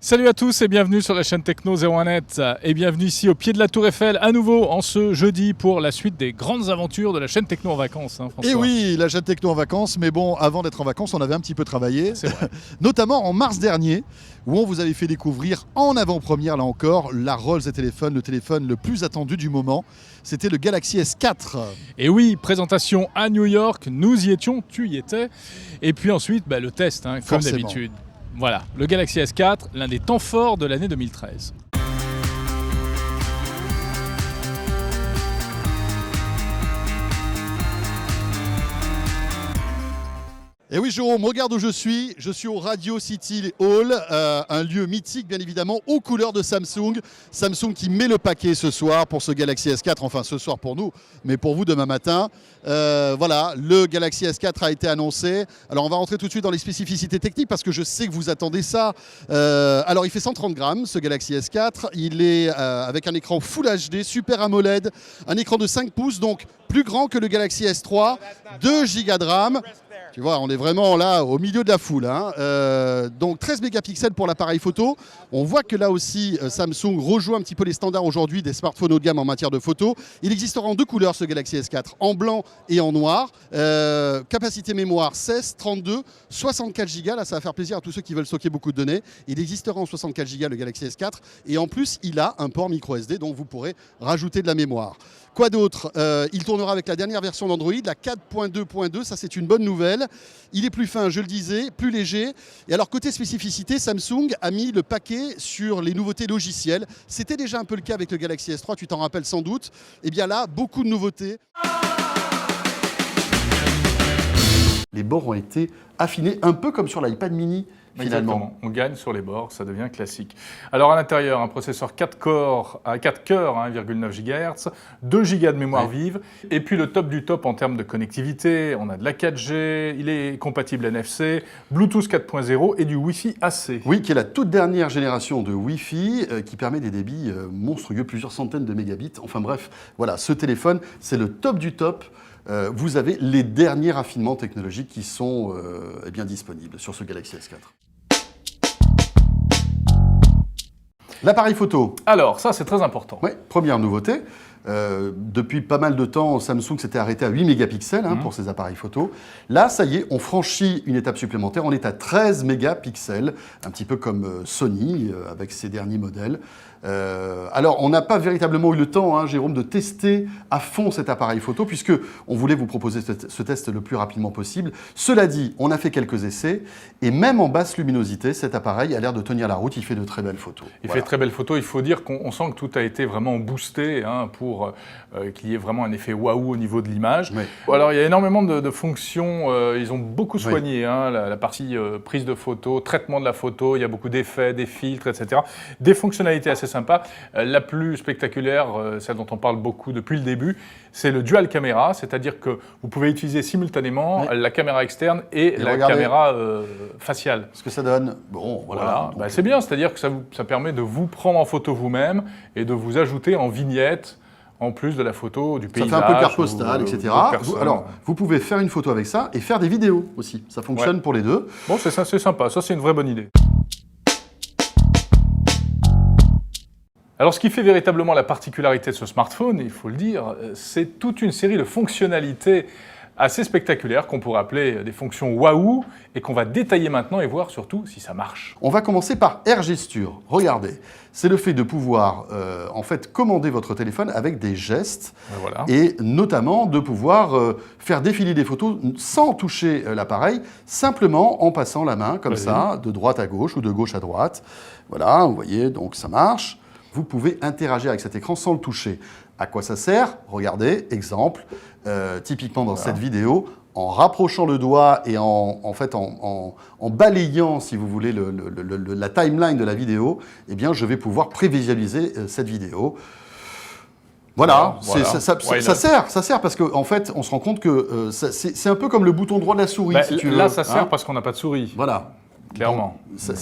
Salut à tous et bienvenue sur la chaîne Techno 01net et bienvenue ici au pied de la Tour Eiffel à nouveau en ce jeudi pour la suite des grandes aventures de la chaîne Techno en vacances. François. Et oui, la chaîne Techno en vacances, mais bon, avant d'être en vacances, on avait un petit peu travaillé, C'est vrai. notamment en mars dernier, où on vous avait fait découvrir en avant-première, là encore, la Rolls des téléphones, le téléphone le plus attendu du moment. C'était le Galaxy S4. Et oui, présentation à New York, nous y étions, tu y étais. Et puis ensuite, le test, comme Forcément. d'habitude. Voilà, le Galaxy S4, l'un des temps forts de l'année 2013. Et oui, Jérôme, regarde où je suis. Je suis au Radio City Hall, un lieu mythique, bien évidemment, aux couleurs de Samsung. Samsung qui met le paquet ce soir pour ce Galaxy S4, enfin ce soir pour nous, mais pour vous demain matin. Voilà, le Galaxy S4 a été annoncé. Alors, on va rentrer tout de suite dans les spécificités techniques parce que je sais que vous attendez ça. Alors, il fait 130 grammes, ce Galaxy S4. Il est avec un écran Full HD, Super AMOLED, un écran de 5 pouces, donc plus grand que le Galaxy S3, 2 Go de RAM. Tu vois, on est vraiment là au milieu de la foule. Donc 13 mégapixels pour l'appareil photo. On voit que là aussi, Samsung rejoue un petit peu les standards aujourd'hui des smartphones haut de gamme en matière de photo. Il existera en deux couleurs ce Galaxy S4, en blanc et en noir. Capacité mémoire 16, 32, 64 Go. Là, ça va faire plaisir à tous ceux qui veulent stocker beaucoup de données. Il existera en 64 Go le Galaxy S4. Et en plus, il a un port micro SD, donc vous pourrez rajouter de la mémoire. Quoi d'autre? Il tournera avec la dernière version d'Android, la 4.2.2, ça c'est une bonne nouvelle. Il est plus fin, je le disais, plus léger. Et alors côté spécificité, Samsung a mis le paquet sur les nouveautés logicielles. C'était déjà un peu le cas avec le Galaxy S3, tu t'en rappelles sans doute. Et bien là, beaucoup de nouveautés. Les bords ont été affinés un peu comme sur l'iPad mini. Finalement. Exactement. On gagne sur les bords, ça devient classique. Alors à l'intérieur, un processeur 4 cœurs à 1,9 GHz, 2 Go de mémoire vive, et puis le top du top en termes de connectivité, on a de la 4G, il est compatible NFC, Bluetooth 4.0 et du Wi-Fi AC. Oui, qui est la toute dernière génération de Wi-Fi qui permet des débits monstrueux, plusieurs centaines de mégabits. Enfin bref, voilà, ce téléphone, c'est le top du top. Vous avez les derniers raffinements technologiques qui sont bien disponibles sur ce Galaxy S4. L'appareil photo. Alors ça c'est très important. Oui, première nouveauté. Depuis pas mal de temps, Samsung s'était arrêté à 8 mégapixels pour ses appareils photo. Là, ça y est, on franchit une étape supplémentaire. On est à 13 mégapixels, un petit peu comme Sony avec ses derniers modèles. Alors, on n'a pas véritablement eu le temps, Jérôme, de tester à fond cet appareil photo, puisque on voulait vous proposer ce test le plus rapidement possible. Cela dit, on a fait quelques essais, et même en basse luminosité, cet appareil a l'air de tenir la route. Il fait de très belles photos. Il fait de très belles photos. Il faut dire qu'on sent que tout a été vraiment boosté pour qu'il y ait vraiment un effet waouh au niveau de l'image. Oui. Alors, il y a énormément de fonctions. Ils ont beaucoup soigné la partie prise de photo, traitement de la photo. Il y a beaucoup d'effets, des filtres, etc. Des fonctionnalités assez sympa. La plus spectaculaire, celle dont on parle beaucoup depuis le début, c'est le dual caméra, c'est-à-dire que vous pouvez utiliser simultanément la caméra externe et la regardez, caméra faciale. Ce que ça donne, bon, voilà. C'est bien, c'est-à-dire que ça permet de vous prendre en photo vous-même et de vous ajouter en vignette, en plus de la photo du paysage. Ça fait un peu carte postale, etc. Vous pouvez faire une photo avec ça et faire des vidéos aussi. Ça fonctionne pour les deux. Bon, c'est sympa, ça c'est une vraie bonne idée. Alors, ce qui fait véritablement la particularité de ce smartphone, il faut le dire, c'est toute une série de fonctionnalités assez spectaculaires qu'on pourrait appeler des fonctions waouh et qu'on va détailler maintenant et voir surtout si ça marche. On va commencer par Air Gesture. Regardez, c'est le fait de pouvoir en fait commander votre téléphone avec des gestes et notamment de pouvoir faire défiler des photos sans toucher l'appareil, simplement en passant la main comme ça, de droite à gauche ou de gauche à droite. Voilà, vous voyez, donc ça marche. Vous pouvez interagir avec cet écran sans le toucher. À quoi ça sert? Regardez, exemple, typiquement dans cette vidéo, en rapprochant le doigt et en balayant, si vous voulez, la timeline de la vidéo, eh bien, je vais pouvoir prévisualiser cette vidéo. Voilà, ça sert parce qu'en fait, on se rend compte que c'est un peu comme le bouton droit de la souris, si tu veux. Là, ça sert parce qu'on n'a pas de souris. Voilà. Clairement. Donc,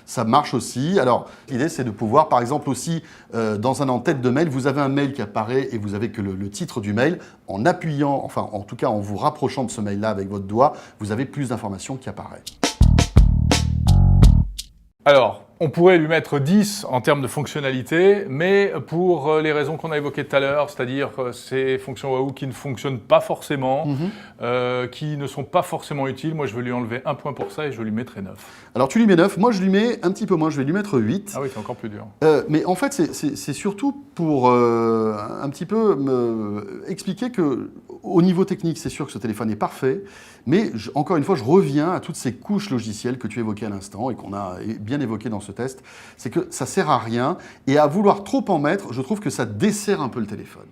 ça marche aussi. Alors, l'idée, c'est de pouvoir, par exemple, aussi, dans un en-tête de mail, vous avez un mail qui apparaît et vous avez que le titre du mail. En appuyant, enfin, en tout cas, en vous rapprochant de ce mail-là avec votre doigt, vous avez plus d'informations qui apparaissent. Alors, on pourrait lui mettre 10 en termes de fonctionnalité, mais pour les raisons qu'on a évoquées tout à l'heure, c'est-à-dire ces fonctions Wahoo qui ne fonctionnent pas forcément, qui ne sont pas forcément utiles, moi je vais lui enlever un point pour ça et je lui mettrai 9. Alors tu lui mets 9, moi je lui mets un petit peu moins, je vais lui mettre 8. Ah oui, c'est encore plus dur. Mais en fait, c'est surtout pour un petit peu me expliquer que au niveau technique, c'est sûr que ce téléphone est parfait, mais encore une fois, je reviens à toutes ces couches logicielles que tu évoquais à l'instant et qu'on a bien évoquées dans ce test. C'est que ça sert à rien et à vouloir trop en mettre, je trouve que ça dessert un peu le téléphone.